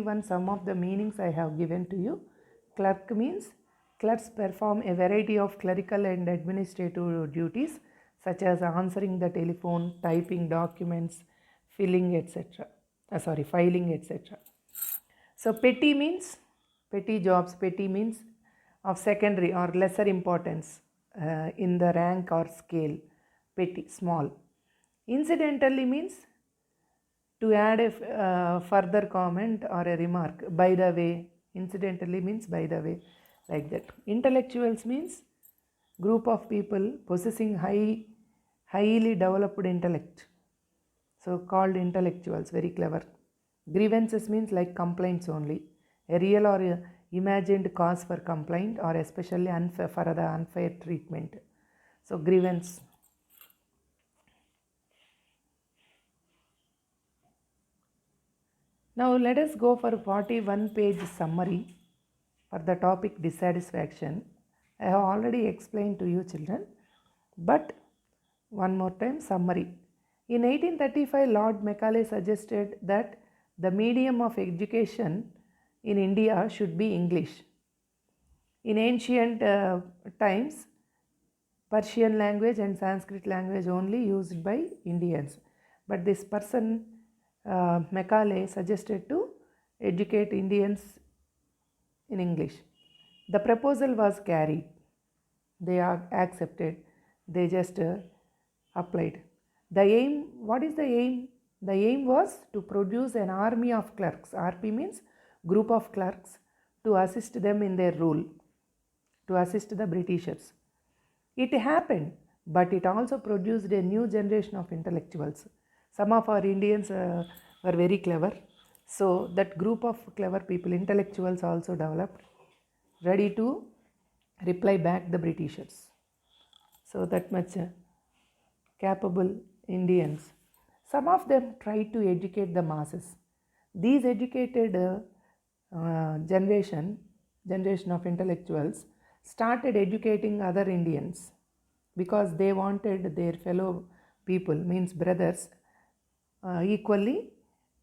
41, some of the meanings I have given to you. Clerk means clerks perform a variety of clerical and administrative duties such as answering the telephone, typing documents, filing, etc. Filing, etc. So petty means petty jobs. Petty means of secondary or lesser importance in the rank or scale. Petty, small. Incidentally means to add a further comment or a remark. By the way. Incidentally means by the way, like that. Intellectuals means group of people possessing highly developed intellect. So called intellectuals, very clever. Grievances means like complaints only. A real or a imagined cause for complaint or especially for the unfair treatment. So grievance. Now let us go for 41 page summary for the topic dissatisfaction. I have already explained to you children, but one more time summary. In 1835, Lord Macaulay suggested that the medium of education in India should be English. In ancient times, Persian language and Sanskrit language only used by Indians. But this person, Macaulay, suggested to educate Indians in English. The proposal was carried. They are accepted. They just applied. The aim, what is the aim? The aim was to produce an army of clerks. RP means group of clerks to assist them in their rule, to assist the Britishers. It happened, but it also produced a new generation of intellectuals. Some of our Indians were very clever. So that group of clever people, intellectuals, also developed, ready to reply back the Britishers. So that much capable Indians. Some of them tried to educate the masses. These educated generation of intellectuals started educating other Indians because they wanted their fellow people, means brothers, equally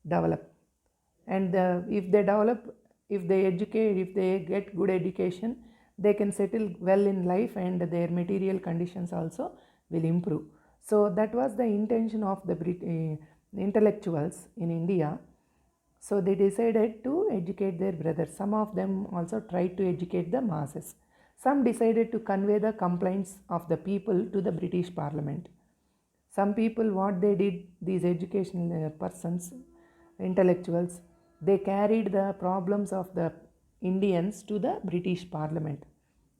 develop. And if they develop, if they educate, if they get good education, they can settle well in life and their material conditions also will improve. So that was the intention of the intellectuals in India. So they decided to educate their brothers. Some of them also tried to educate the masses. Some decided to convey the complaints of the people to the British Parliament. Some people, what they did, these educational persons, intellectuals, they carried the problems of the Indians to the British Parliament.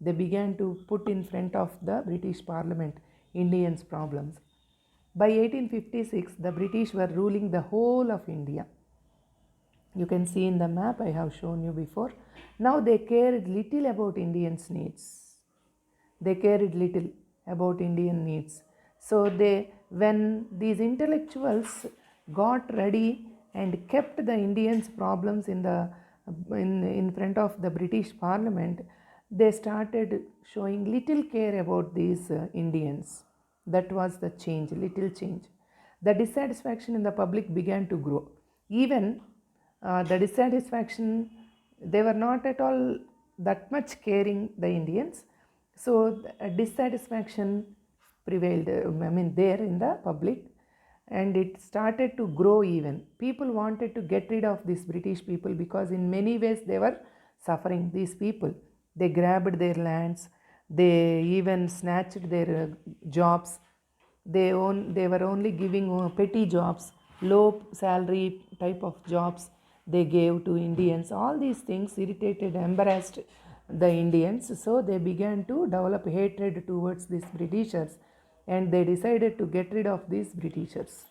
They began to put in front of the British Parliament Indians' problems. By 1856, the British were ruling the whole of India. You can see in the map I have shown you before. Now they cared little about Indians' needs. They cared little about Indian needs. So when these intellectuals got ready and kept the Indians' problems in front of the British Parliament, they started showing little care about these Indians. That was the change, little change. The dissatisfaction in the public began to grow. Even the dissatisfaction, they were not at all that much caring the Indians. So dissatisfaction prevailed, there in the public, and it started to grow even. People wanted to get rid of these British people because in many ways they were suffering, these people. They grabbed their lands, they even snatched their jobs. They were only giving petty jobs, low salary type of jobs they gave to Indians. All these things irritated, embarrassed the Indians. So they began to develop hatred towards these Britishers and they decided to get rid of these Britishers.